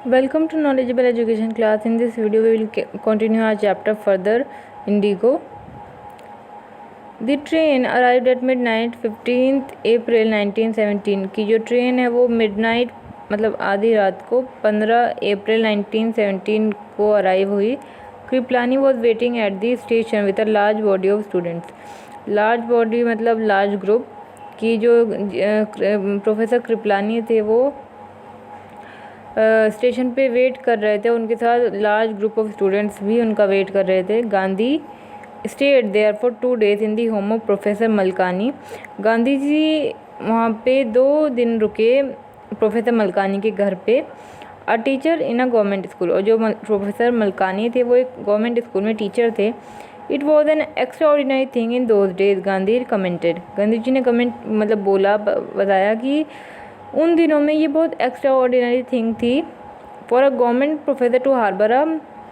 Welcome to Knowledgeable Education class. In this video, we will continue our chapter further, Indigo. The train arrived at midnight 15th April 1917 की जो train है वो midnight मतलब आधी रात को 15 अप्रैल 1917 को अराइव हुई. Kripalani was waiting at the station with a large body of students. Large body मतलब लार्ज ग्रुप की जो प्रोफेसर कृपलानी थे वो स्टेशन पे वेट कर रहे थे. उनके साथ लार्ज ग्रुप ऑफ स्टूडेंट्स भी उनका वेट कर रहे थे. Gandhi stayed there for 2 days in the home of professor Malkani. Gandhi ji वहाँ पे 2 दिन रुके प्रोफेसर मलकानी के घर पे. A teacher in a government school. और जो प्रोफेसर मलकानी थे वो एक गवर्नमेंट स्कूल में टीचर थे. It was an extraordinary thing in those days, Gandhi commented. Gandhi ji ने कमेंट मतलब बताया कि उन दिनों में ये बहुत एक्स्ट्रा ऑर्डिनरी थिंग थी for a government professor to harbour a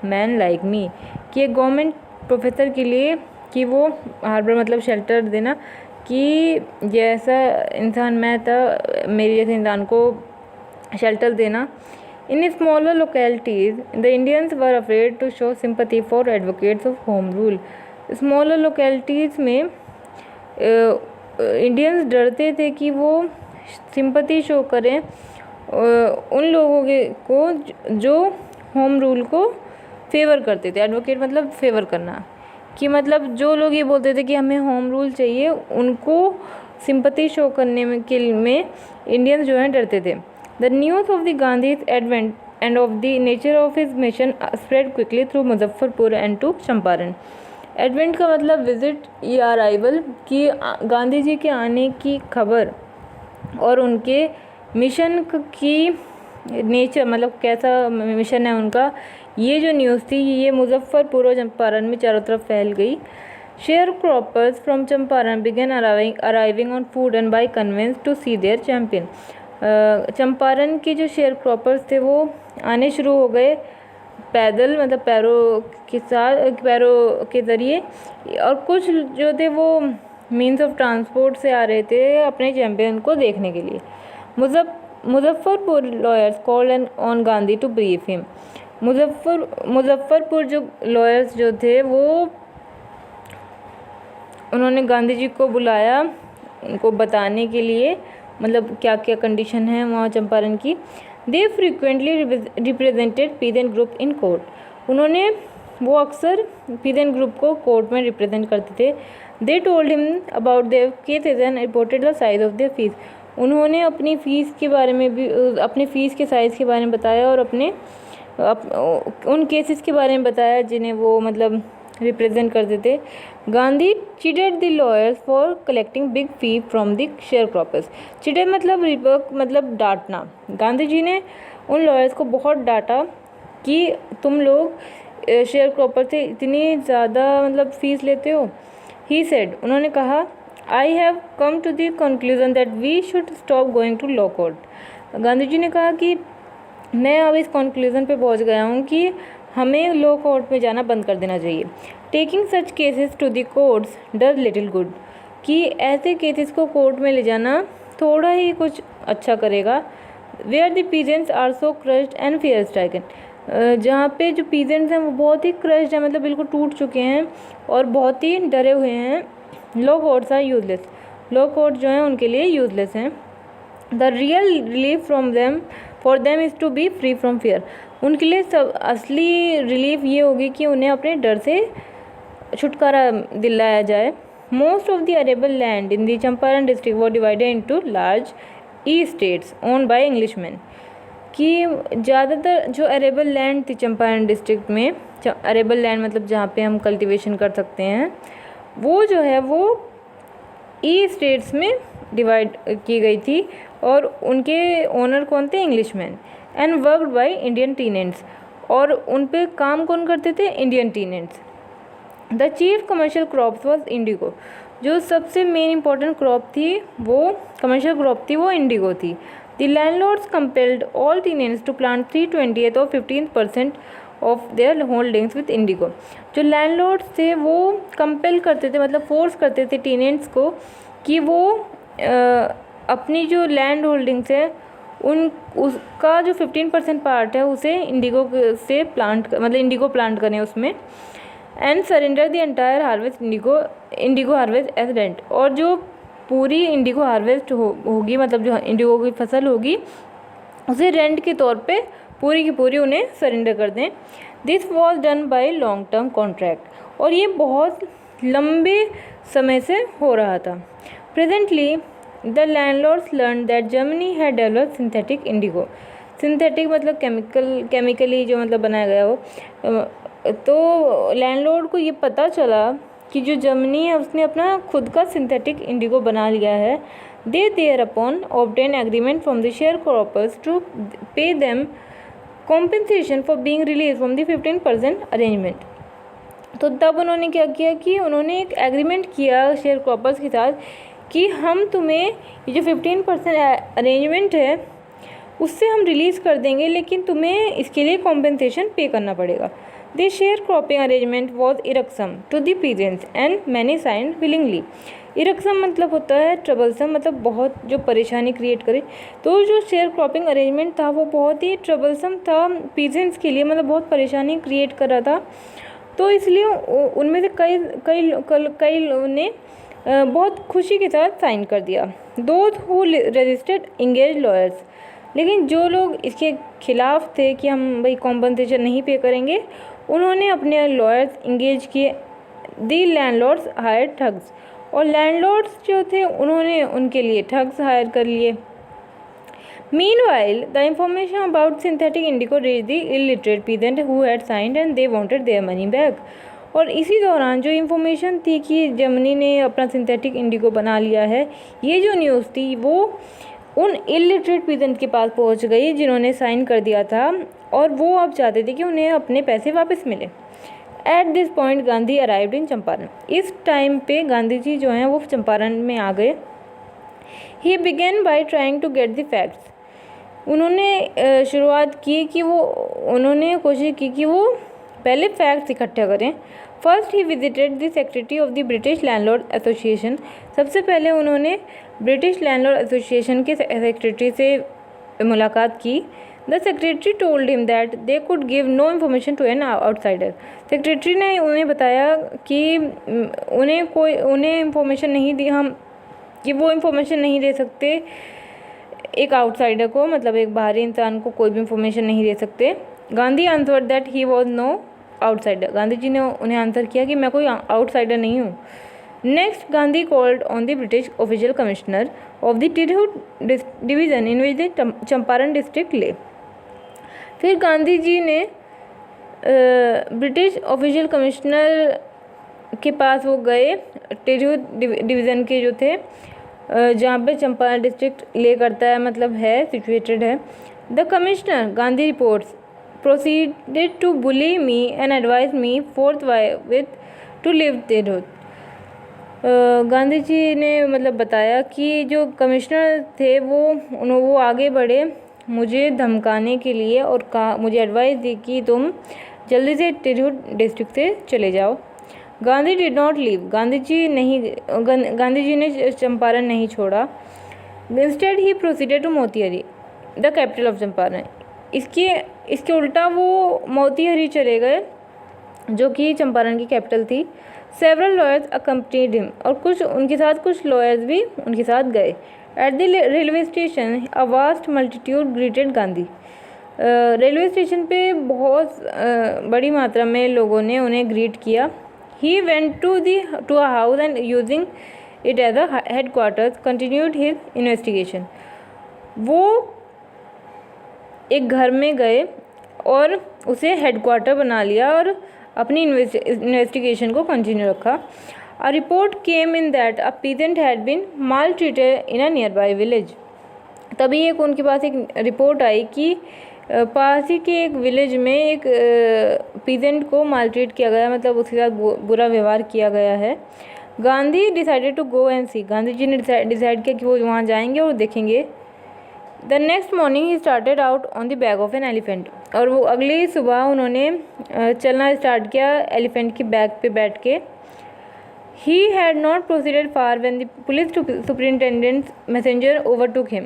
man like me. कि एक गवर्नमेंट प्रोफेसर के लिए कि वो हार्बर मतलब शेल्टर देना, कि जैसा इंसान मैं था मेरे जैसे इंसान को शेल्टर देना. In smaller localities the Indians were afraid to show sympathy for advocates of home rule. Smaller localities में इंडियंस डरते थे कि वो सिंपैथी शो करें उन लोगों के को जो होम रूल को फेवर करते थे. एडवोकेट मतलब फेवर करना, कि मतलब जो लोग ये बोलते थे कि हमें होम रूल चाहिए उनको सिंपैथी शो करने में इंडियंस जो हैं डरते थे. The news of the Gandhi's advent and of the nature of his mission spread quickly through Muzaffarpur and to Champaran. Advent का मतलब विजिट या अराइवल, कि गांधी जी के आने की खबर और उनके मिशन की नेचर मतलब कैसा मिशन है उनका, ये जो न्यूज़ थी ये मुजफ्फरपुर और चंपारण में चारों तरफ फैल गई. Share croppers from Champaran began arriving on foot and by conveyance to see their champion. Champaran के जो शेयर क्रॉपर्स थे वो आने शुरू हो गए पैदल मतलब पैरों के ज़रिए, और कुछ जो थे वो मीन्स ऑफ ट्रांसपोर्ट से आ रहे थे अपने चैम्पियन को देखने के लिए. Muzaffarpur lawyers called on Gandhi to brief him. Muzaffarpur जो लॉयर्स जो थे वो उन्होंने गांधी जी को बुलाया उनको बताने के लिए मतलब क्या क्या कंडीशन है वहाँ चंपारण की. They frequently represented peasant group in court. वो अक्सर पीजेंट ग्रुप को कोर्ट में रिप्रेजेंट करते थे. They told him about their cases and reported the size of their fees. उन्होंने अपनी फ़ीस के बारे में भी अपने फ़ीस के साइज़ के बारे में बताया और उन केसेस के बारे में बताया जिन्हें वो मतलब रिप्रेजेंट करते थे. Gandhi cheated the lawyers for collecting big fee from the share croppers. Cheated मतलब रिवर्क मतलब डांटना. गांधी जी ने उन लॉयर्स को बहुत डांटा कि तुम लोग शेयर क्रॉपर से इतनी ज़्यादा मतलब फ़ीस लेते हो. ही सेड उन्होंने कहा I have come to the conclusion that we should stop going to law court. Gandhi ji ने कहा कि मैं अब इस कंक्लूजन पे पहुंच गया हूँ कि हमें लॉ कोर्ट में जाना बंद कर देना चाहिए. Taking such cases to the courts does little good. कि ऐसे केसेस को कोर्ट में ले जाना थोड़ा ही कुछ अच्छा करेगा. Where the peasants are so crushed and fear stricken. जहाँ पे जो पीजेंट्स हैं वो बहुत ही क्रश्ड हैं मतलब बिल्कुल टूट चुके हैं और बहुत ही डरे हुए हैं. Law courts are useless. Law court जो हैं उनके लिए यूजलेस हैं. The real relief from them for them is to be free from fear. उनके लिए सब असली रिलीफ ये होगी कि उन्हें अपने डर से छुटकारा दिलाया जाए. Most of the arable land in the Champaran district were divided into large estates owned by Englishman. कि ज़्यादातर जो अरेबल लैंड थी चंपारण डिस्ट्रिक्ट में, अरेबल लैंड मतलब जहाँ पे हम कल्टीवेशन कर सकते हैं, वो जो है वो ई स्टेट्स में डिवाइड की गई थी और उनके ओनर कौन थे, Englishman. And worked by Indian tenants. और उन पे काम कौन करते थे, Indian tenants. The chief commercial crops was Indigo. जो सबसे मेन इंपॉर्टेंट क्रॉप थी वो कमर्शियल क्रॉप थी वो इंडिगो थी. The landlords compelled all tenants to plant 3/20 और 15% of their holdings with indigo. जो लैंडलॉर्ड्स थे वो कंपेल करते थे मतलब फोर्स करते थे टीनेंट्स को कि वो अपनी जो लैंड होल्डिंग्स है उसका जो 15% पार्ट है उसे इंडिगो से प्लांट मतलब इंडिगो प्लांट करें उसमें, and surrender the entire harvest indigo harvest as rent, और जो पूरी इंडिगो हार्वेस्ट होगी मतलब जो इंडिगो की फसल होगी उसे रेंट के तौर पे पूरी की पूरी उन्हें सरेंडर कर दें। This was done by long term contract, और ये बहुत लंबे समय से हो रहा था। Presently the landlords learn that Germany had developed synthetic Indigo, synthetic मतलब केमिकली जो मतलब बनाया गया हो, तो लैंडलॉर्ड को ये पता चला कि जो जर्मनी है उसने अपना खुद का सिंथेटिक इंडिगो बना लिया है। दे thereupon obtain agreement from the sharecroppers to pay them compensation for being released from the 15% arrangement। तो तब उन्होंने क्या किया कि उन्होंने एक एग्रीमेंट किया शेयर क्रॉपर्स के साथ कि हम तुम्हें ये जो 15% अरेंजमेंट है उससे हम रिलीज़ कर देंगे, लेकिन तुम्हें इसके लिए कॉम्पेंसेशन पे करना पड़ेगा। This sharecropping arrangement was irksome to the peasants and many signed willingly. Irksome मतलब होता है ट्रबलसम, मतलब बहुत जो परेशानी क्रिएट करे। तो जो शेयर क्रॉपिंग अरेंजमेंट था वो बहुत ही ट्रबलसम था पीजेंट्स के लिए, मतलब बहुत परेशानी क्रिएट कर रहा था। तो इसलिए उनमें से कई लोगों ने बहुत खुशी के साथ साइन कर दिया। Those who registered engage lawyers, लेकिन जो लोग इसके खिलाफ थे कि हम भाई कॉम्पनसेशन नहीं पे करेंगे, उन्होंने अपने लॉयर्स इंगेज किए। दी लैंडलॉर्ड्स हायर ठग्स, और लैंडलॉर्ड्स जो थे उन्होंने उनके लिए ठग्स हायर कर लिए। Meanwhile the information about synthetic Indigo reached the illiterate peasant who had signed and they wanted their money back. और इसी दौरान जो इन्फॉर्मेशन थी कि जर्मनी ने अपना सिंथेटिक इंडिगो बना लिया है, ये जो न्यूज़ थी वो उन इलिटरेट पीजेंट के पास पहुंच गई जिन्होंने साइन कर दिया था, और वो अब चाहते थे कि उन्हें अपने पैसे वापस मिले। At this point Gandhi arrived in Champaran, इस टाइम पे गांधी जी जो हैं वो चंपारण में आ गए। He began by trying to get the facts, उन्होंने शुरुआत की कि उन्होंने कोशिश की कि वो पहले फैक्ट्स इकट्ठा करें। First he visited the secretary of the British landlord association, सबसे पहले उन्होंने ब्रिटिश लैंडलॉर्ड एसोसिएशन के सेक्रेटरी से मुलाकात की। The secretary told him that they could give no information to an outsider, secretary ने उन्हें बताया कि उन्हें इन्फॉर्मेशन नहीं दी, हम कि वो इन्फॉर्मेशन नहीं दे सकते एक आउटसाइडर को, मतलब एक बाहरी इंसान को कोई भी इन्फॉर्मेशन नहीं दे सकते। Gandhi answered that he was no outsider, Gandhi ji ने उन्हें आंसर किया कि मैं कोई आउटसाइडर नहीं हूँ। Next Gandhi called on the British official commissioner of the Tirhut division in which the Champaran district ले। फिर गांधी जी ने ब्रिटिश ऑफिशियल कमिश्नर के पास वो गए, तिरहुत डिवीज़न के जो थे जहाँ पे चंपारण डिस्ट्रिक्ट ले करता है, मतलब है सिचुएटेड है। The commissioner Gandhi reports proceeded to bully me and advise me forthwith to leave Tirhut. Gandhi ji ने मतलब बताया कि जो कमिश्नर थे वो आगे बढ़े मुझे धमकाने के लिए, और मुझे एडवाइस दी कि तुम जल्दी से तिरहुत डिस्ट्रिक्ट से चले जाओ। Gandhi did not leave, Gandhi ji ने चंपारण नहीं छोड़ा। Instead he proceeded to Motihari the capital of Champaran, इसके उल्टा वो मोतीहारी चले गए जो कि चंपारण की कैपिटल थी। सेवरल लॉयर्स अकम्पनीड हिम, और कुछ लॉयर्स भी उनके साथ गए। At the railway station a vast multitude greeted Gandhi, railway station पे बहुत बड़ी मात्रा में लोगों ने उन्हें ग्रीट किया। He went to a house and using it as a headquarters continued his investigation, वो एक घर में गए और उसे हेड क्वार्टर बना लिया और अपनी इन्वेस्टिगेशन को कंटिन्यू रखा। A report came in that a peasant had been maltreated in a nearby village। तभी उनके पास एक रिपोर्ट आई कि पास ही के एक विलेज में एक पीजेंट को मालट्रीट किया गया, मतलब उसके साथ बुरा व्यवहार किया गया है। Gandhi decided to go and see, Gandhi ji ने डिसाइड किया कि वो वहाँ जाएंगे और देखेंगे। The next morning he started out on the back of an elephant, और वो अगली सुबह उन्होंने चलना स्टार्ट किया एलिफेंट की बैक पे बैठ के। He had not proceeded far when the police superintendent's messenger overtook him।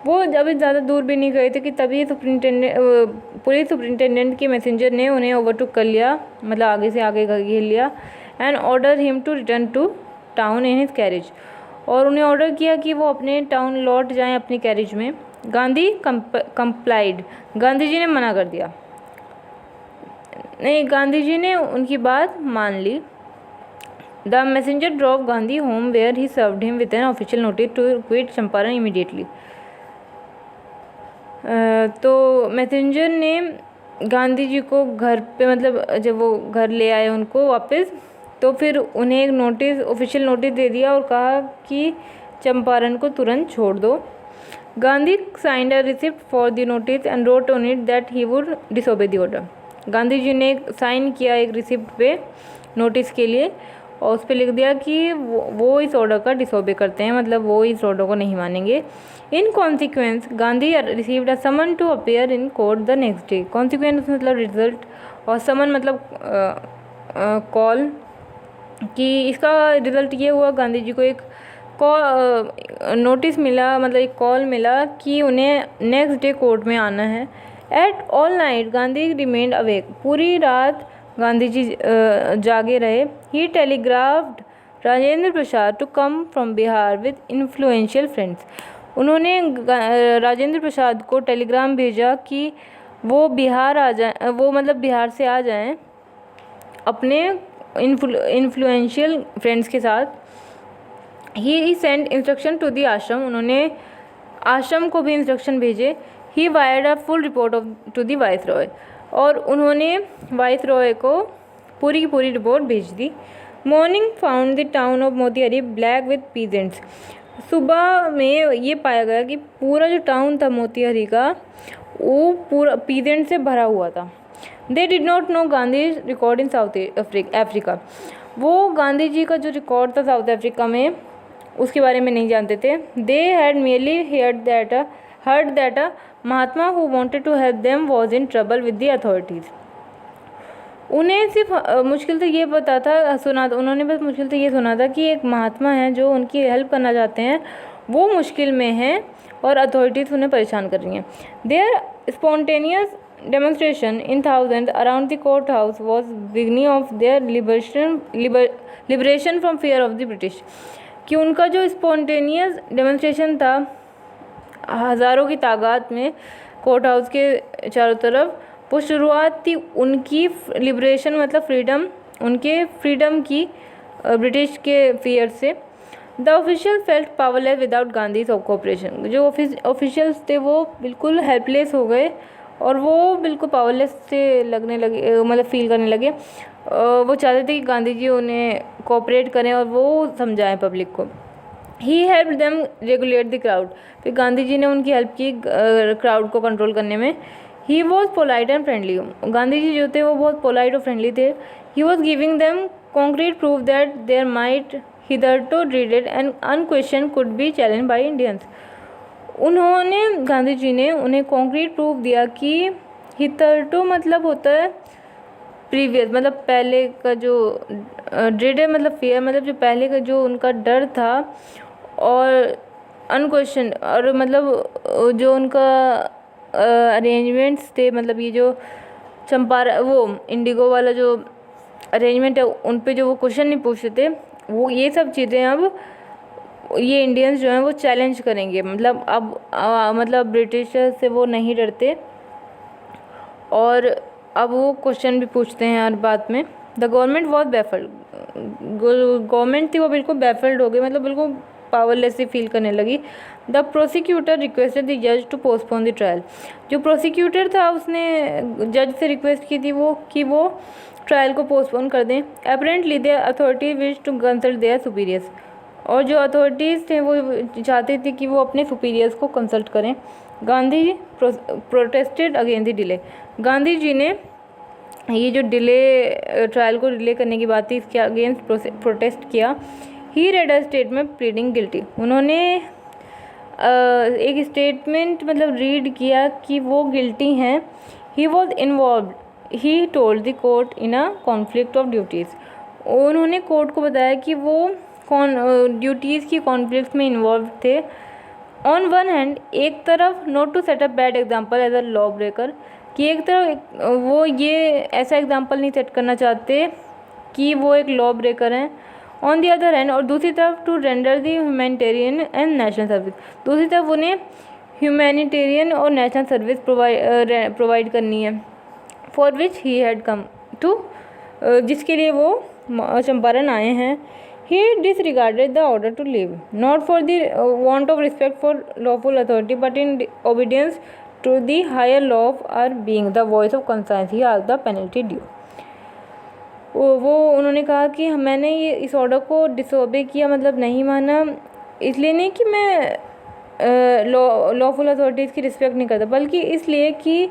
वो अभी ज़्यादा दूर भी नहीं गए थे कि तभी पुलिस सुपरिटेंडेंट के मैसेंजर ने उन्हें ओवरटेक कर लिया, मतलब आगे से आगे घेर लिया, and order him to return to town in his carriage, और उन्हें ऑर्डर किया कि वो अपने टाउन लौट जाएं अपनी कैरेज में। गांधी कंप्लाइड, गांधी जी ने मना कर दिया, नहीं, गांधी जी ने उनकी बात मान ली। The messenger drop Gandhi home where he served him with an official notice to quit Champaran immediately. तो मैसेंजर ने गांधी जी को घर पे, मतलब जब वो घर ले आए उनको वापस, तो फिर उन्हें एक नोटिस, ऑफिशियल नोटिस दे दिया और कहा कि चंपारण को तुरंत छोड़ दो। Gandhi signed a receipt for the notice and wrote on it that he would disobey the order. Gandhi ji ने साइन किया एक रिसिप्ट पे नोटिस के लिए, और उस पर लिख दिया कि वो इस ऑर्डर का डिसोबे करते हैं, मतलब वो इस ऑर्डर को नहीं मानेंगे। In consequence Gandhi received a summon to appear in court the next day. Consequence मतलब रिजल्ट, और समन मतलब कॉल, कि इसका रिजल्ट ये हुआ, गांधी जी को एक नोटिस मिला, मतलब एक कॉल मिला कि उन्हें नेक्स्ट डे कोर्ट में आना है। At all night Gandhi remained awake, पूरी रात गांधी जी जागे रहे। He telegraphed Rajendra Prasad to come from Bihar with influential friends. उन्होंने राजेंद्र प्रसाद को टेलीग्राम भेजा कि वो बिहार आ जाए, वो मतलब बिहार से आ जाएं अपने इन्फ्लुएंशियल फ्रेंड्स के साथ। He sent instruction to the ashram, उन्होंने आश्रम को भी इंस्ट्रक्शन भेजे। He wired a full report to the viceroy, और उन्होंने वाइस रॉय को पूरी की पूरी रिपोर्ट भेज दी। Morning found the town of Motihari black with peasants. सुबह में ये पाया गया कि पूरा जो टाउन था मोतीहारी का, वो पूरा पीजेंट से भरा हुआ था। They did not know Gandhi record in south Africa. वो गांधी जी का जो रिकॉर्ड था साउथ अफ्रीका में, उसके बारे में नहीं जानते थे। They had merely heard that a Mahatma who wanted to help them was in trouble with the authorities. उन्हें सिर्फ मुश्किल से ये पता था, उन्होंने बस मुश्किल से ये सुना था कि एक महात्मा है जो उनकी हेल्प करना चाहते हैं, वो मुश्किल में हैं और अथॉरिटीज़ उन्हें परेशान कर रही हैं। Their spontaneous demonstration in thousands around the courthouse was beginning of their liberation from fear of the British। कि उनका जो स्पॉन्टेनियस डेमोन्स्ट्रेशन था हज़ारों की तादाद में कोर्ट हाउस के चारों तरफ, वो शुरुआत थी उनकी लिबरेशन, मतलब फ्रीडम, उनके फ्रीडम की ब्रिटिश के फियर से। The official felt powerless without Gandhi cooperation. जो ऑफिशियल्स थे वो बिल्कुल हेल्पलेस हो गए और वो बिल्कुल पावरलेस से लगने लगे, मतलब फील करने लगे। वो चाहते थे कि गांधी जी उन्हें कोऑपरेट करें और वो समझाएं पब्लिक को। He help them regulate the crowd. फिर गांधी जी ने उनकी हेल्प की क्राउड को कंट्रोल करने में। He was polite and friendly. Gandhi ji जो थे वो बहुत पोलाइट और फ्रेंडली थे। He was giving them concrete proof that their might hitherto dreaded and unquestioned could be challenged by Indians। उन्होंने, गांधी जी ने उन्हें कॉन्क्रीट प्रूफ दिया कि hitherto मतलब होता है प्रीवियस, मतलब पहले का जो dreaded मतलब fear, मतलब जो पहले का जो उनका डर था, और अनक्वेश्चन, और मतलब जो उनका अरेंजमेंट्स थे, मतलब ये जो चंपारण वो इंडिगो वाला जो अरेंजमेंट है उन पे जो वो क्वेश्चन नहीं पूछते थे, वो ये सब चीज़ें अब ये इंडियंस जो हैं वो चैलेंज करेंगे। मतलब अब मतलब ब्रिटिशर से वो नहीं डरते और अब वो क्वेश्चन भी पूछते हैं हर बात में। The government was baffled. Government थी वो बिल्कुल बैफल्ड हो गई, मतलब बिल्कुल पावरलेस ही फील करने लगी। द प्रोसिक्यूटर रिक्वेस्टेड द जज टू पोस्टपोन द ट्रायल। जो प्रोसिक्यूटर था उसने जज से रिक्वेस्ट की थी वो ट्रायल को पोस्टपोन कर दें। Apparently their authority wish to consult their superiors. और जो अथॉरिटीज़ थे वो चाहते थे कि वो अपने सुपीरियर्स को कंसल्ट करें। Gandhi protested against the delay. Gandhi ji ने ये जो डिले, ट्रायल को डिले करने की बात थी, इसके अगेंस्ट प्रोटेस्ट किया। He read a statement pleading guilty. उन्होंने एक स्टेटमेंट मतलब रीड किया कि वो गिल्टी हैं। He was involve, he told the court in a conflict of duties. उन्होंने कोर्ट को बताया कि वो ड्यूटीज़ की कॉन्फ्लिक्ट में इन्वॉल्व थे। ऑन वन हैंड, एक तरफ not to set a bad example as a law breaker, कि एक तरफ वो ये ऐसा एग्जाम्पल नहीं सेट करना चाहते कि वो एक लॉ ब्रेकर हैं। ऑन दी अदर हैंड, और दूसरी तरफ to render the humanitarian and national service, दूसरी तरफ उन्हें ह्यूमैनिटेरियन और नेशनल सर्विस प्रोवाइड करनी है। For which he had come to, जिसके लिए वो चंपारण आए हैं। He disregarded the order to leave, not for the want of respect for lawful authority, but in obedience to the higher law of our being, the voice of conscience. He asked the penalty due. वो उन्होंने कहा कि मैंने ये इस order को disobey किया, मतलब नहीं माना, इसलिए नहीं कि मैं लॉफुल अथॉरिटीज़ की रिस्पेक्ट नहीं करता, बल्कि इसलिए कि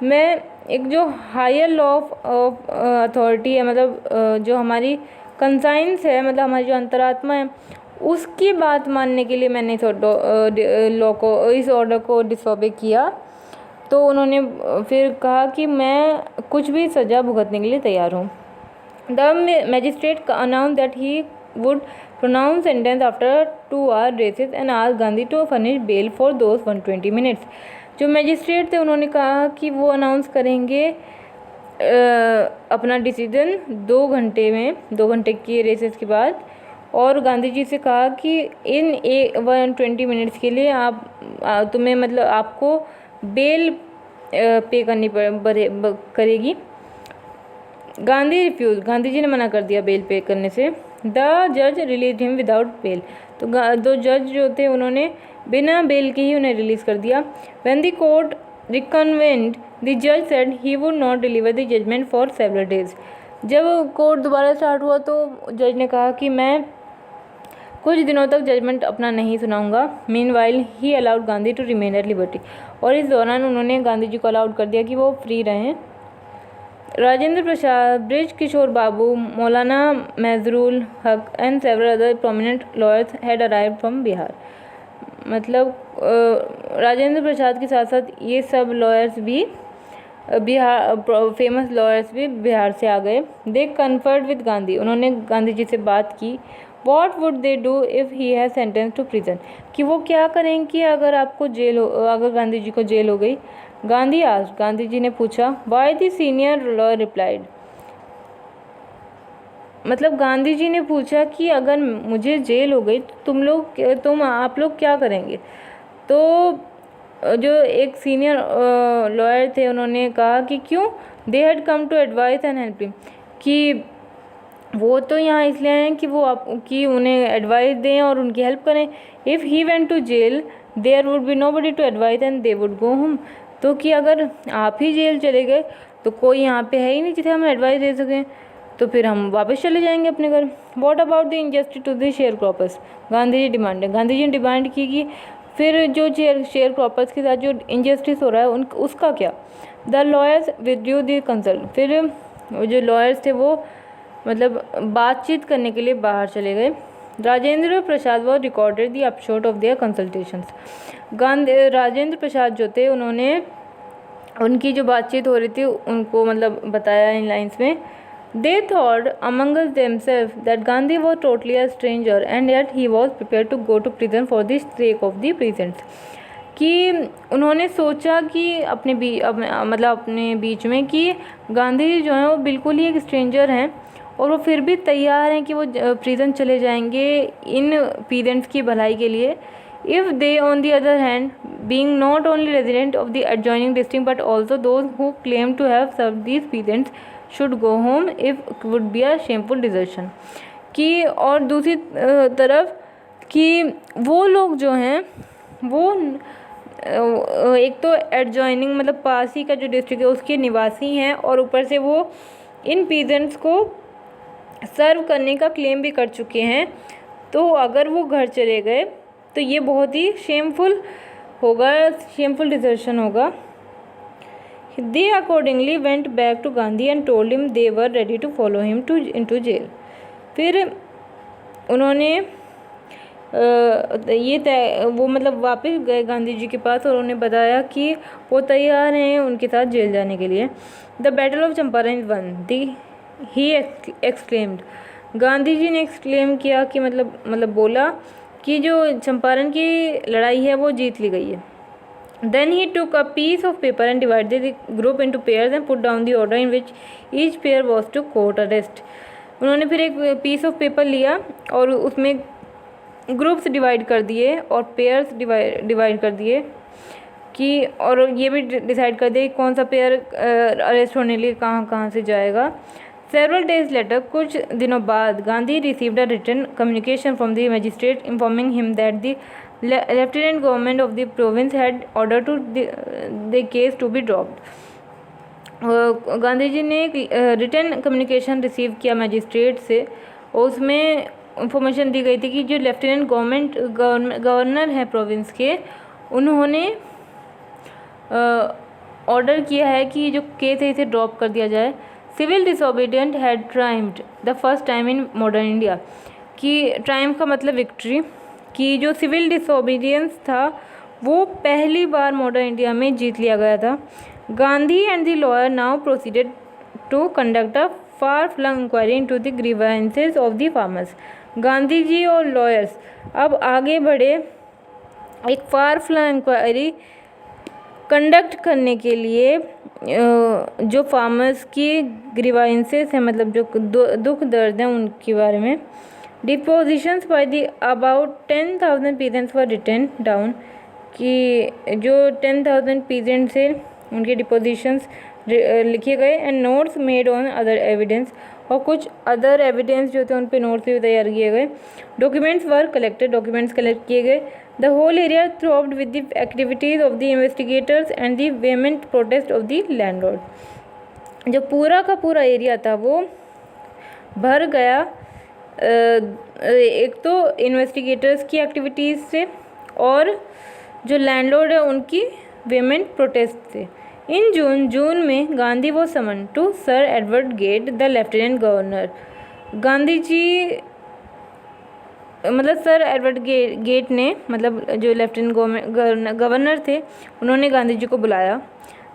मैं एक जो हायर लॉ ऑफ अथॉरिटी है, मतलब जो हमारी कंसाइंस है, मतलब हमारी जो अंतरात्मा है, उसकी बात मानने के लिए मैंने इस ऑर्डर को डिसोबे किया। तो उन्होंने फिर कहा कि मैं कुछ भी सज़ा भुगतने के लिए तैयार हूँ। The magistrate announce that he would pronounce sentence after 2 hour recess and asked Gandhi to furnish bail for those 120 minutes। जो मैजिस्ट्रेट थे उन्होंने कहा कि वो अनाउंस करेंगे अपना डिसीजन 2 घंटे की रेसेस के बाद, और गांधी जी से कहा कि इन 120 मिनट्स के लिए तुम्हें मतलब आपको बेल पे करनी करेगी। गांधी रिफ्यूज, गांधी जी ने मना कर दिया बेल पे करने से। द जज रिलीज हिम विदाउट बेल, तो दो जज जो थे उन्होंने बिना बेल के ही उन्हें रिलीज़ कर दिया। When the court reconvened the जज said he would not deliver the judgement for several days. जब कोर्ट दोबारा स्टार्ट हुआ तो जज ने कहा कि मैं कुछ दिनों तक जजमेंट अपना नहीं सुनाऊंगा। Meanwhile he allowed Gandhi to remain at liberty, और इस दौरान उन्होंने गांधी जी को अलाउड कर दिया कि वो फ्री रहें। राजेंद्र प्रसाद, ब्रिज किशोर बाबू, मौलाना मजरूल हक and several other prominent lawyers had arrived from Bihar. मतलब राजेंद्र प्रसाद के साथ साथ ये सब लॉयर्स भी फेमस लॉयर्स भी बिहार से आ गए। दे कन्फर्ड विद गांधी, उन्होंने गांधी जी से बात की। What would they do if he has sentence to prison, कि वो क्या करेंगे अगर अगर गांधी जी को जेल हो गई। गांधी आस्क्ड, गांधी जी ने पूछा। Why the senior lawyer replied, मतलब गांधी जी ने पूछा कि अगर मुझे जेल हो गई तो आप लोग क्या करेंगे। तो जो एक सीनियर लॉयर थे उन्होंने कहा कि क्यों, they had come to advise and help him, कि वो तो यहाँ इसलिए हैं कि उन्हें एडवाइस दें और उनकी हेल्प करें। If he went to jail there would be nobody to advise and they would go home, तो कि अगर आप ही जेल चले गए तो कोई यहाँ पे है ही नहीं जिसे हम एडवाइस दे सकें, तो फिर हम वापस चले जाएंगे अपने घर। What about the injustice to the sharecroppers, Gandhi ji ने डिमांड की कि फिर जो शेयर क्रॉपर्स के साथ जो इनजस्टिस हो रहा है उसका क्या। The lawyers withdrew the consult, फिर जो लॉयर्स थे वो मतलब बातचीत करने के लिए बाहर चले गए। Rajendra Prasad was recorded the upshot of their consultations, Rajendra Prasad जो थे उन्होंने उनकी जो बातचीत हो रही थी उनको मतलब बताया इन लाइन्स में। They thought among themselves that Gandhi was totally a stranger and yet he was prepared to go to prison for the sake of the peasants, कि उन्होंने सोचा कि अपने बीच में कि गांधी जी जो हैं वो बिल्कुल ही एक स्ट्रेंजर हैं और वो फिर भी तैयार हैं कि वो प्रिजन चले जाएंगे इन पीजेंट्स की भलाई के लिए। If they on the other hand, being not only resident of the adjoining district but also those who claim to have served these peasants should go home, if would be a shameful desertion, कि और दूसरी तरफ कि वो लोग जो हैं वो एक तो एडजॉइनिंग मतलब पास ही का जो डिस्ट्रिक्ट है उसके निवासी हैं और ऊपर से वो इन पीजेंट्स को सर्व करने का क्लेम भी कर चुके हैं, तो अगर वो घर चले गए तो ये बहुत ही शेमफुल डिजर्शन होगा। They accordingly went back to Gandhi and told him they were ready to follow him into jail. फिर उन्होंने वो मतलब वापस गए गांधी जी के पास और उन्हें बताया कि वो तैयार हैं उनके साथ जेल जाने के लिए। The battle of Champaran won he exclaimed, Gandhi ji ने एक्सक्लेम किया कि मतलब बोला कि जो चंपारण की लड़ाई है वो जीत ली गई है। Then he took a piece of paper and divided the group into pairs and put down the order in which each pair was to court arrest. उन्होंने फिर एक पीस ऑफ पेपर लिया और उसमें ग्रुप्स डिवाइड कर दिए और pairs divide कर दिए कि, और ये भी डिसाइड कर दिया कि कौन सा पेयर अरेस्ट होने के लिए कहाँ से जाएगा। Several days later, कुछ दिनों बाद, Gandhi received a written communication from the magistrate informing him that the lieutenant government of the province had ordered the case to be dropped. Gandhi ji ने एक रिटर्न कम्युनिकेशन रिसीव किया मैजिस्ट्रेट से और उसमें इंफॉर्मेशन दी गई थी कि जो लेफ्टिनेंट गवर्नर हैं प्रोविंस के, उन्होंने ऑर्डर किया है कि जो केस है इसे ड्रॉप कर दिया जाए। Civil disobedient had triumphed the first time in modern India, कि ट्राइम्फ का मतलब विक्ट्री, कि जो सिविल डिसोबीडियंस था वो पहली बार मॉडर्न इंडिया में जीत लिया गया था। Gandhi and the lawyer now proceeded to conduct a far flung inquiry into the grievances of the farmers. Gandhi ji और लॉयर्स अब आगे बढ़े एक फार फ्लंग इंक्वायरी कंडक्ट करने के लिए जो फार्मर्स की ग्रीवेंसेस हैं, मतलब जो दुख दर्द हैं उनके बारे में। Depositions by the about 10,000 peasants were written down, कि जो 10,000 पीजेंट्स थे उनके डिपोजिशंस लिखे गए। And notes made on other evidence, और कुछ अदर एविडेंस जो थे उन पे नोट्स भी तैयार किए गए। Documents were collected, documents collect किए गए। The whole area throbbed with the activities of the investigators and the vehement protest of the landlord. जो पूरा का पूरा एरिया था वो भर गया एक तो इन्वेस्टिगेटर्स की एक्टिविटीज़ से और जो लैंडलॉर्ड है उनकी वेमेंट प्रोटेस्ट से। इन जून में Gandhi was summoned to Sir Edward Gait the lieutenant governor. Gandhi ji मतलब सर एडवर्ड गेट ने, मतलब जो लेफ्टिनेंट गवर्नर थे, उन्होंने गांधी जी को बुलाया।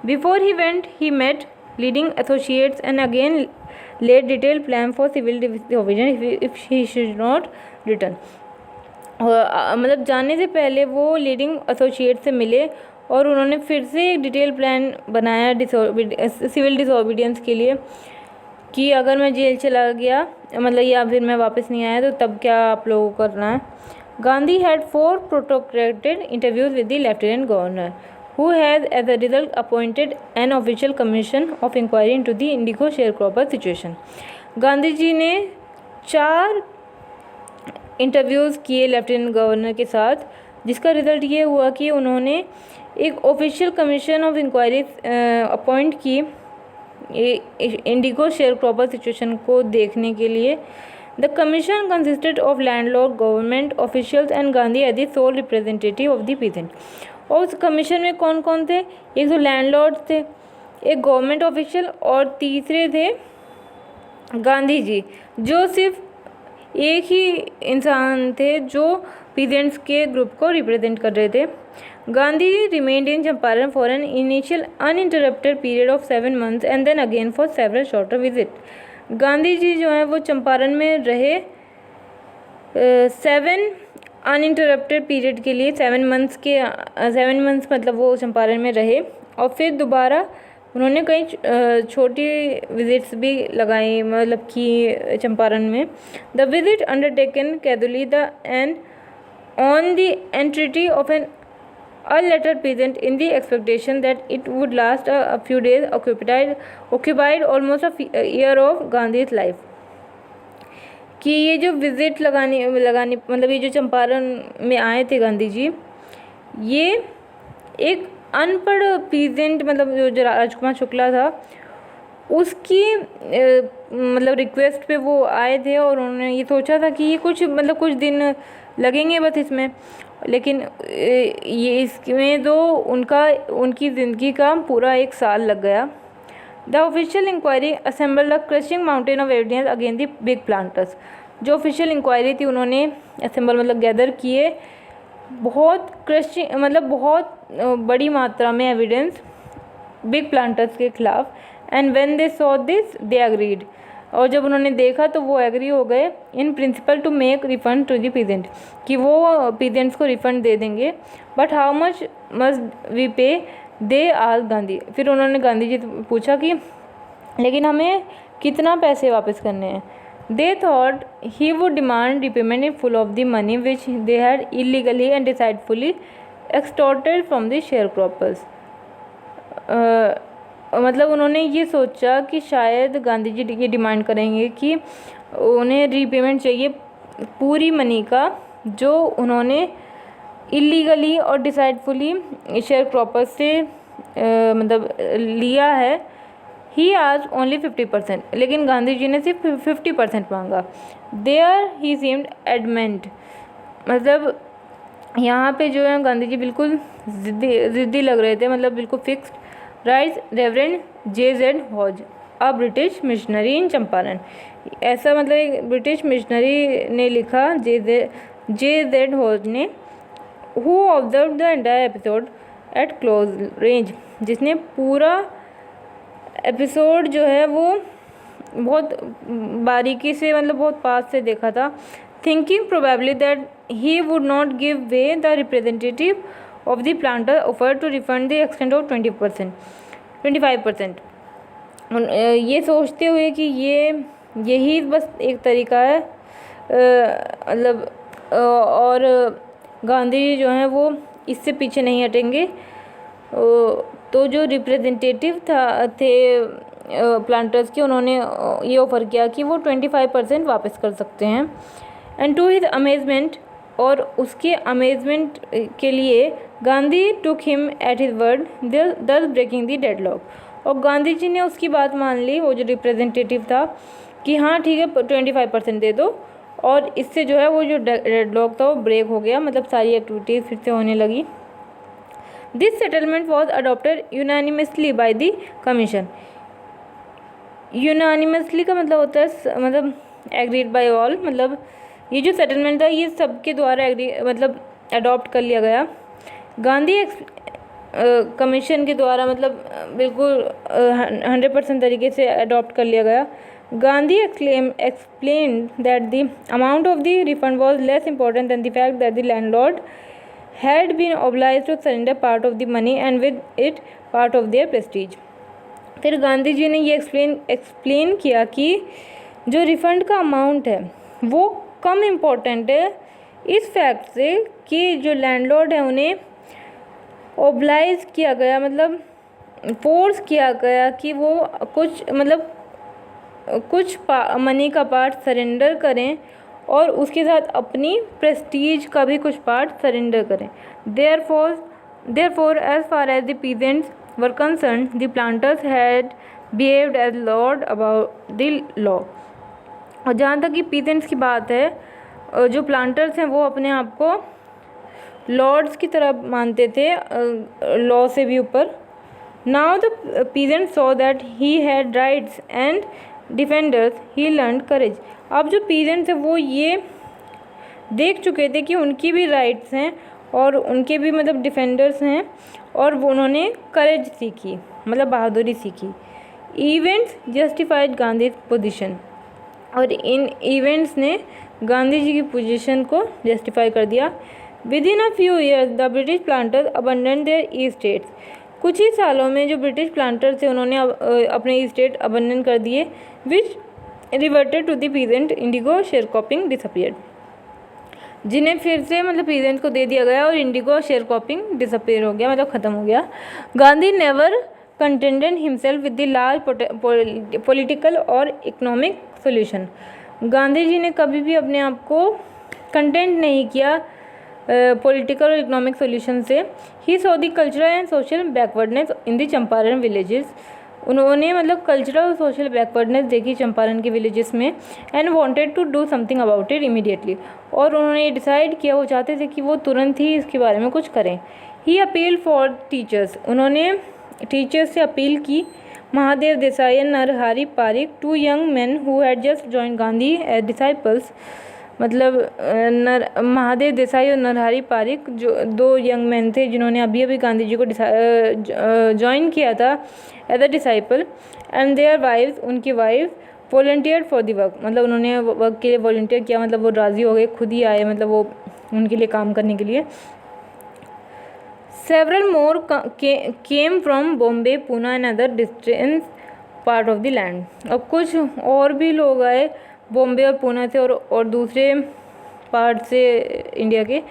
Before he went he met leading associates and again laid detail plan for civil disobedience if he should not return. मतलब जाने से पहले वो लीडिंग एसोसिएट से मिले और उन्होंने फिर से एक डिटेल प्लान बनाया सिविल डिसोबीडियंस के लिए, कि अगर मैं जेल चला गया, मतलब या फिर मैं वापस नहीं आया, तो तब क्या आप लोगों को करना है। Gandhi had 4 protracted interviews with the lieutenant governor, who has as a result appointed an official commission of inquiry into the indigo sharecropper situation. Gandhi ji ने 4 इंटरव्यूज़ किए लेफ्टिनेंट गवर्नर के साथ, जिसका रिज़ल्ट ये हुआ कि उन्होंने एक official commission of inquiry appoint की इंडिगो शेयर क्रॉपर सिचुएशन को देखने के लिए। The commission consisted of landlord, government officials and Gandhi as the sole representative of the peasant. और उस कमीशन में कौन कौन थे? एक तो लैंडलॉर्ड थे, एक गवर्नमेंट ऑफिशियल, और तीसरे थे गांधी जी, जो सिर्फ एक ही इंसान थे जो पीजेंट्स के ग्रुप को रिप्रेजेंट कर रहे थे। Gandhi remained in Champaran for an initial uninterrupted period of 7 months and then again for several shorter visit. Gandhi ji जो हैं वो चंपारण में रहे 7 अनइंटरप्टेड पीरियड के लिए, 7 months मतलब वो चंपारण में रहे, और फिर दोबारा उन्होंने कई छोटी विजिट्स भी लगाई, मतलब कि चंपारण में। द विजिट अंडरटेकन कैदुली the end on the entirety of an a letter present in the expectation that it would last a few days occupied almost a year of Gandhi's life। कि ये जो visit लगानी मतलब ये जो चंपारण में आए थे गांधी जी, ये एक अनपढ़ पीजेंट, मतलब जो राजकुमार शुक्ला था उसकी मतलब रिक्वेस्ट पे वो आए थे, और उन्होंने ये सोचा था कि ये कुछ दिन लगेंगे बस इसमें, लेकिन ये इसमें तो उनकी ज़िंदगी का पूरा 1 साल लग गया। The official inquiry assembled a crushing mountain of evidence against the big planters. जो ऑफिशियल इंक्वायरी थी उन्होंने असेंबल मतलब गैदर किए बहुत क्रशिंग, मतलब बहुत बड़ी मात्रा में एविडेंस बिग प्लांटर्स के खिलाफ। And when they saw this they agreed. और जब उन्होंने देखा तो वो एग्री हो गए in principle to make refund to the peasant, कि वो पीजेंट्स को रिफंड दे देंगे। But how much must we pay, they asked Gandhi. फिर उन्होंने गांधी जी से पूछा कि लेकिन हमें कितना पैसे वापस करने हैं। They thought he would demand repayment in full of the money which they had illegally and deceitfully extorted from the sharecroppers. मतलब उन्होंने ये सोचा कि शायद गांधी जी ये डिमांड करेंगे कि उन्हें रीपेमेंट चाहिए पूरी मनी का जो उन्होंने इलीगली और डिसाइडफुली शेयर क्रॉपर्स से मतलब लिया है। ही आज ओनली 50%, लेकिन गांधी जी ने सिर्फ 50% मांगा। देयर ही सीम्ड एडमेंट, मतलब यहाँ पे जो है गांधी जी बिल्कुल ज़िद्दी लग रहे थे, मतलब बिल्कुल fixed. Right reverend J.Z. Hodge, a British missionary in Champaran. ऐसा मतलब एक ब्रिटिश मिशनरी ने लिखा J.Z. हॉज ने, who observe the entire episode eight close range, जिसने पूरा एपिसोड जो है वो बहुत बारीकी से मतलब बहुत पास से देखा था। Thinking probably that he would not give way, the representative of the planter offer to refund the extent of 25%। ये सोचते हुए कि यही बस एक तरीका है, मतलब और गांधी जी जो हैं वो इससे पीछे नहीं हटेंगे। तो जो रिप्रेजेंटेटिव थे प्लांटर्स के, उन्होंने ये ऑफ़र किया कि वो 25% वापस कर सकते हैं। एंड टू हिज अमेजमेंट, और उसके अमेजमेंट के लिए Gandhi took him at his word, दस ब्रेकिंग द डेडलॉक। और गांधी जी ने उसकी बात मान ली, वो जो रिप्रेजेंटेटिव था, कि हाँ ठीक है 25% दे दो, और इससे जो है वो जो डेडलॉक था वो ब्रेक हो गया, मतलब सारी एक्टिविटीज़ फिर से होने लगी। This settlement was adopted unanimously by the commission. Unanimously का मतलब होता है मतलब एग्रीड बाय ऑल, मतलब ये जो सेटलमेंट था ये सबके द्वारा मतलब अडॉप्ट कर लिया गया। गांधी कमीशन के द्वारा मतलब बिल्कुल 100% तरीके से अडॉप्ट कर लिया गया। Gandhi explained that the amount of the refund was less important than the fact that the landlord had been obliged to surrender part of the money and with it part of their prestige। फिर गांधी जी ने ये explain किया कि जो refund का amount है वो कम important है इस फैक्ट से कि जो लैंडलॉर्ड है उन्हें ओब्लाइज किया गया, मतलब फोर्स किया गया कि वो कुछ मनी का पार्ट सरेंडर करें और उसके साथ अपनी प्रेस्टीज का भी कुछ पार्ट सरेंडर करें। Therefore, as far as the peasants were concerned, the planters had behaved as lord about the law। और जहाँ तक कि पीजेंट्स की बात है, जो प्लांटर्स हैं वो अपने आप को लॉर्ड्स की तरह मानते थे, लॉ से भी ऊपर। Now the peasants saw that he had rights and defenders, he learn courage. अब जो पीजेंट्स हैं वो ये देख चुके थे कि उनकी भी राइट्स हैं और उनके भी मतलब डिफेंडर्स हैं, और वो उन्होंने करेज सीखी, मतलब बहादुरी सीखी। इवेंट्स जस्टिफाइड गांधी पोजीशन, और इन इवेंट्स ने गांधी जी की पोजीशन को जस्टिफाई कर दिया। Within a few years the British planters abandon their estates. कुछ ही सालों में जो ब्रिटिश प्लांटर्स थे उन्होंने अपने ई स्टेट अबंडन कर दिए। Which reverted to the peasant, indigo sharecropping disappeared. जिन्हें फिर से मतलब पीजेंट को दे दिया गया और इंडिगो शेयरक्रॉपिंग डिसअपीयर हो गया, मतलब ख़त्म हो गया। Gandhi never contented himself with the large political और इकोनॉमिक सोल्यूशन। गांधी जी ने कभी भी अपने आप को कंटेंट नहीं किया पॉलिटिकल और इकोनॉमिक सोल्यूशन से। He saw the cultural and social backwardness in the Champaran villages. उन्होंने मतलब कल्चरल और सोशल बैकवर्डनेस देखी चंपारण के विलेजेस में, and wanted to do something about it immediately. और उन्होंने डिसाइड किया, वो चाहते थे कि वो तुरंत ही इसके बारे में कुछ करें। ही अपील फॉर टीचर्स, उन्होंने टीचर्स से अपील की। Mahadev Desai and Narhari Parikh, two young man who had just join Gandhi as disciples. मतलब महादेव देसाई और नरहरि पारिक जो दो यंग मैन थे जिन्होंने अभी अभी गांधी जी को ज्वाइन किया था as a disciple. And their wives, उनकी wife volunteer for the work, मतलब उन्होंने वर्क के लिए वॉलंटियर किया, मतलब वो राज़ी हो गए, खुद ही आए, मतलब वो उनके लिए काम करने के लिए। Several more came from Bombay, Poona and other distance part of the land. और कुछ और भी लोग आए बॉम्बे और पूना से और दूसरे पार्ट से इंडिया के।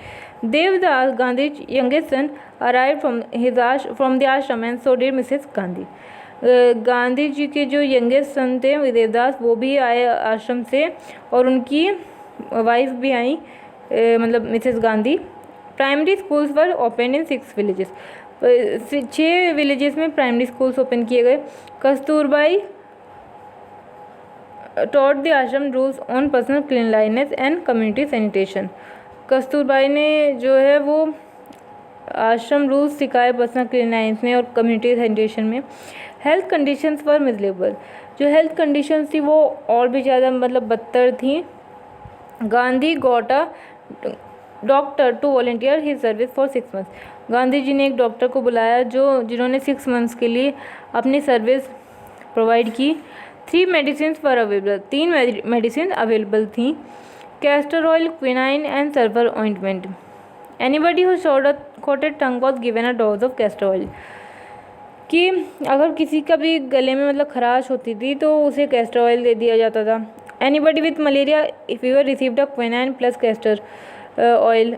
Devdas Gandhi youngest son arrive from the ashram and so did Mrs Gandhi. Gandhi ji के जो यंगेस्ट सन थे देवदास, वो भी आए आश्रम से और उनकी वाइफ भी आई, मतलब Mrs Gandhi. Primary schools were open in 6 villages. 6 villages में प्राइमरी स्कूल्स ओपन किए गए। कस्तूरबाई टॉट द आश्रम rules on personal cleanliness and community sanitation. Kasturbai ने जो है वो आश्रम रूल्स सिखाए पर्सनल क्लीनलीनेस में और कम्युनिटी सैनिटेशन में। Health conditions were miserable. जो हेल्थ कंडीशंस थी वो और भी ज़्यादा मतलब बदतर थी। Gandhi got a doctor to volunteer he service for 6 months. Gandhi ji ने एक डॉक्टर को बुलाया जिन्होंने 6 मंथ्स के लिए अपनी सर्विस प्रोवाइड की। 3 medicine were available. 3 medicine available थी। Castor oil, quinine and sulphur ointment. Anybody who showed a coated tongue was given a dose of castor oil. कि अगर किसी का भी गले में मतलब खराश होती थी तो उसे कैस्टर ऑयल दे दिया जाता था। Anybody with malaria fever received a quinine plus castor oil.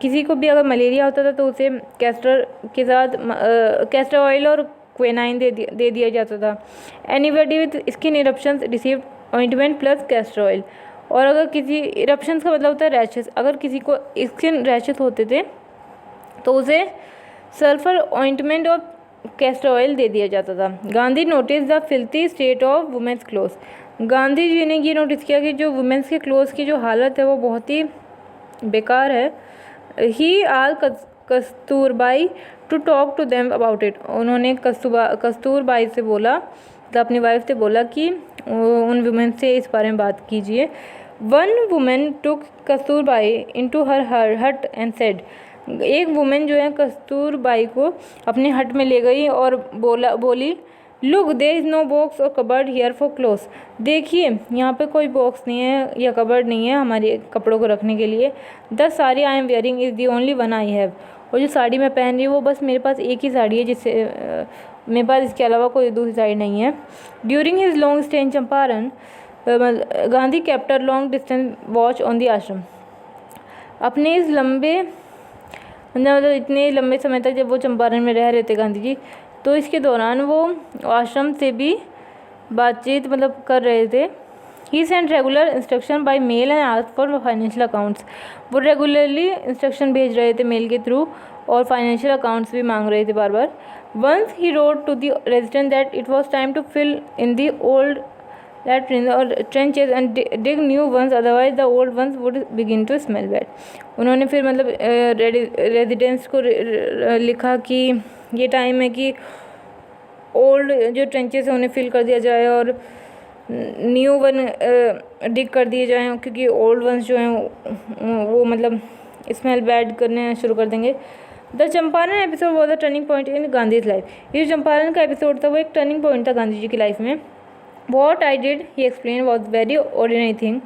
किसी को भी अगर मलेरिया होता था तो उसे कैस्टर के साथ कैस्टर ऑयल और क्विनाइन दे दिया जाता था। Anybody with skin eruptions received ointment plus castor oil. और अगर किसी इरप्शंस का मतलब होता है रैशेस, अगर किसी को स्किन रैशेस होते थे तो उसे सल्फर ऑइंटमेंट और कैस्टर ऑयल दे दिया जाता था। Gandhi notice the filthy state of women's clothes. Gandhi ji ने ये नोटिस किया कि जो वुमेंस के क्लोथ्स की जो हालत है वो बहुत ही बेकार है। He all Kasturbai to talk to them about it. उन्होंने कस्तूरबाई से बोला, तो अपनी वाइफ से बोला कि उन वुमेन से इस बारे में बात कीजिए। वन वुमेन टुक कस्तूरबाई इनटू हर हट एंड सेड। एक वुमेन जो है कस्तूरबाई को अपने हट में ले गई और बोली look there is no box और कबर्ड हियर फॉर क्लोथ्स। देखिए यहाँ पे कोई बॉक्स नहीं है या कबर्ड नहीं है हमारे कपड़ों को रखने के लिए। The sari I am wearing is the only one I have. और जो साड़ी मैं पहन रही हूँ वो बस मेरे पास एक ही साड़ी है, जिससे मेरे पास इसके अलावा कोई दूसरी साड़ी नहीं है। During his long stay in Champaran Gandhi kept a long distance watch on the आश्रम। अपने इस लंबे मतलब इतने लंबे समय तक जब वो चंपारण में रह रहे थे गांधी जी, तो इसके दौरान वो आश्रम से भी बातचीत मतलब कर रहे थे। He sent regular instruction by mail and ask for financial accounts. वो रेगुलरली इंस्ट्रक्शन भेज रहे थे मेल के थ्रू और फाइनेंशियल अकाउंट्स भी मांग रहे थे बार बार। Once he wrote to the resident that it was time to fill in the old latrines or trenches and dig new ones, otherwise the old ones would begin to smell bad. उन्होंने फिर मतलब residents को लिखा कि ये time है कि old जो ट्रेंचेस हैं उन्हें फिल कर दिया जाए और न्यू वन डिग कर दिए जाएँ, क्योंकि ओल्ड वंस जो हैं वो मतलब स्मेल बैड करने शुरू कर देंगे। The Champaran episode was a turning point in Gandhi's life. ये जो चंपारण का एपिसोड था वो एक टर्निंग पॉइंट था गांधी जी की लाइफ में। What I did he explain was very ordinary thing.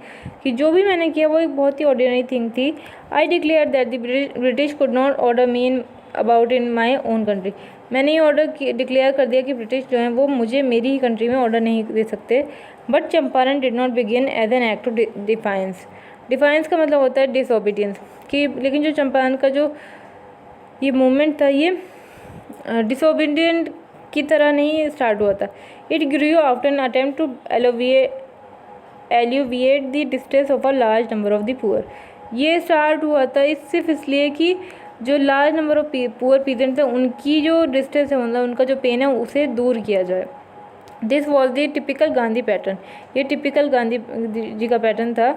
कि जो भी मैंने किया वो एक बहुत ही ऑर्डिनरी थिंग थी। I declare that the British could not order me in about in my own country. मैंने ये ऑर्डर डिक्लेयर कर दिया कि ब्रिटिश जो हैं वो मुझे मेरी ही कंट्री में ऑर्डर नहीं दे सकते। But Champaran did not begin as an act of defiance. Defiance का मतलब होता है डिसओबीडियंस कि, लेकिन जो चंपारण का जो ये मूवमेंट था ये डिसओबीडियंट की तरह नहीं स्टार्ट हुआ था। It grew after an attempt to alleviate the distress of a large number of the poor. ये स्टार्ट हुआ था सिर्फ इसलिए कि जो large number of poor peasant थे उनकी जो डिस्ट्रेस है मतलब उनका जो पेन है उसे दूर किया जाए। This was the typical Gandhi pattern. ये टिपिकल गांधी जी का पैटर्न था।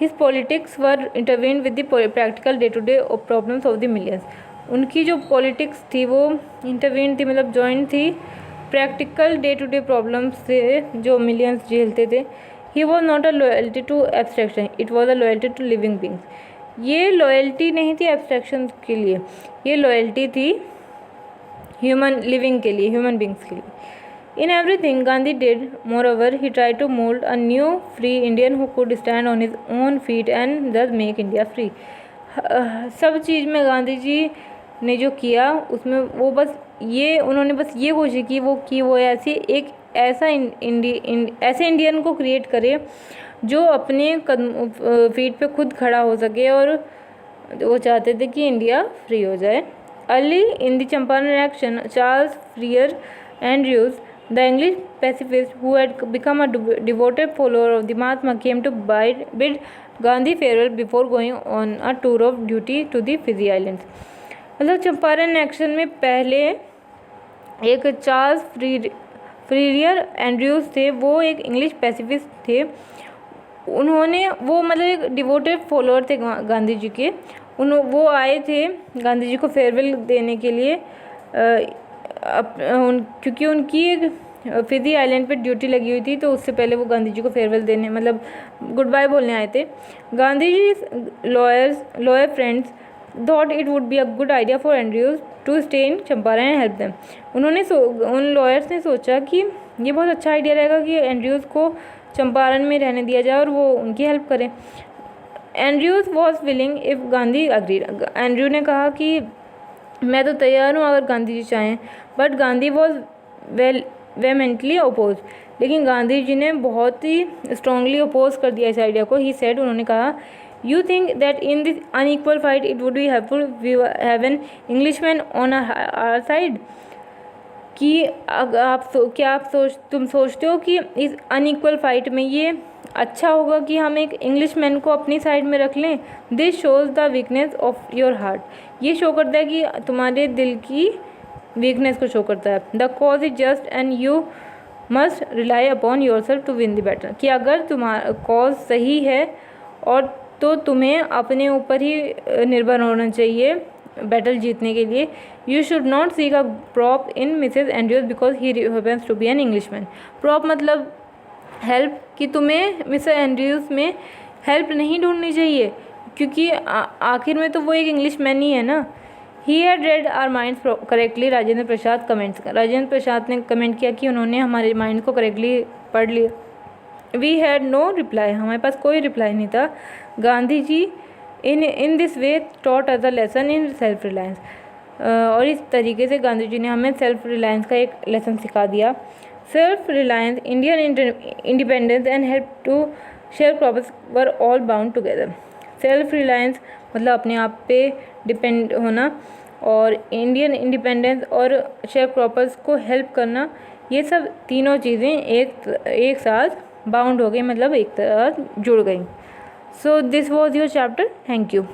His politics were intertwined with the practical day to day problems of the millions. उनकी जो पॉलिटिक्स थी वो इंटरवीन थी मतलब जॉइंट थी practical day to day problems से जो मिलियंस झेलते थे। He was not a loyalty to abstraction, it was a loyalty to living beings. ये लॉयल्टी नहीं थी एब्स्ट्रैक्शन के लिए, ये लॉयल्टी थी ह्यूमन लिविंग के लिए, ह्यूमन बींग्स के लिए। In everything Gandhi did, moreover, he tried to mold a new free Indian who could stand on his own feet and thus make India free. सब चीज़ में गांधी जी ने जो किया उसमें वो बस ये उन्होंने बस ये कोशिश की वो ऐसे इंडियन को क्रिएट करे जो अपने फीट पे खुद खड़ा हो सके, और वो चाहते थे कि इंडिया फ्री हो जाए. Early in the Champaran action, Charles Freer Andrews, the English pacifist who had become a devoted follower of the Mahatma, came to bid Gandhi farewell before going on a tour of duty to the Fiji Islands. मतलब Champaran action में पहले एक Charles Freer Andrews थे, वो एक English pacifist थे. उन्होंने वो मतलब एक डिवोटेड फॉलोअर थे गांधी जी के. वो आए थे गांधी जी को फेयरवेल देने के लिए, क्योंकि उनकी एक फिजी आइलैंड पे ड्यूटी लगी हुई थी, तो उससे पहले वो गांधी जी को फेयरवेल देने मतलब गुड बाय बोलने आए थे. Gandhi ji lawyer friends thought it would be a good idea for Andrews to stay in Champaran and help them. उन लॉयर्स ने सोचा कि ये बहुत अच्छा आइडिया रहेगा कि एंड्रयूज को चंपारण में रहने दिया जाए और वो उनकी हेल्प करें. Andrews was willing if Gandhi agreed. Andrew ने कहा कि मैं तो तैयार हूँ अगर गांधी जी चाहें, बट गांधी वॉज वेहेमेंटली अपोज. लेकिन गांधी जी ने बहुत ही स्ट्रांगली अपोज कर दिया इस आइडिया को. ही सेड, उन्होंने कहा, you think that in this unequal fight it would be helpful we have an Englishman on our side. कि तुम सोचते हो कि इस अनइक्वल फाइट में ये अच्छा होगा कि हम एक इंग्लिशमैन को अपनी साइड में रख लें. This shows the weakness of your heart. ये शो करता है कि तुम्हारे दिल की वीकनेस को शो करता है. The cause is just and you must rely upon yourself to win the battle. कि अगर तुम्हारा कॉज सही है और तो तुम्हें अपने ऊपर ही निर्भर होना चाहिए बैटल जीतने के लिए. You should not seek a prop in Mrs Andrews because he happens to be an Englishman. Prop मतलब हेल्प, कि तुम्हें मिसेज एंड्रयूज में हेल्प नहीं ढूंढनी चाहिए क्योंकि आखिर में तो वो एक इंग्लिशमैन ही है ना. He had read our minds correctly. Rajendra Prasad comments. Rajendra Prasad ने कमेंट किया कि उन्होंने हमारे माइंड को करेक्टली पढ़ लिया. We had no reply. हमारे पास कोई रिप्लाई नहीं था. Gandhi ji in this way taught as a lesson in self reliance. और इस तरीके से गांधी जी ने हमें सेल्फ रिलायंस का एक लेसन सिखा दिया. Self reliance, Indian independence and help to share croppers were all bound together. Self reliance मतलब अपने आप पे डिपेंड होना, और इंडियन इंडिपेंडेंस और शेयर क्रॉपर्स को हेल्प करना, ये सब तीनों चीज़ें एक साथ बाउंड हो गई, मतलब एक साथ जुड़ गई. So this was your chapter. Thank you.